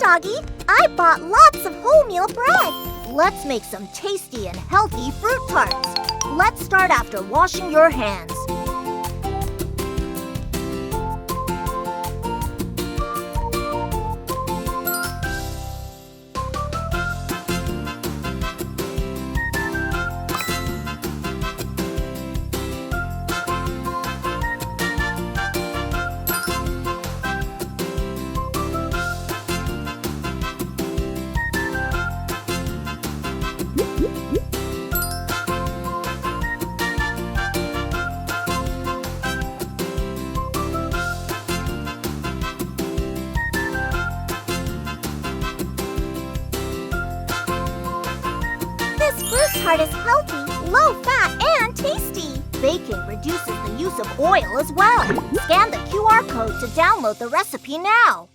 Doggy. I bought lots of wholemeal bread. Let's make some tasty and healthy fruit tarts. Let's start after washing your hands. Fruit tart is healthy, low-fat, and tasty. Baking reduces the use of oil as well. Scan the QR code to download the recipe now.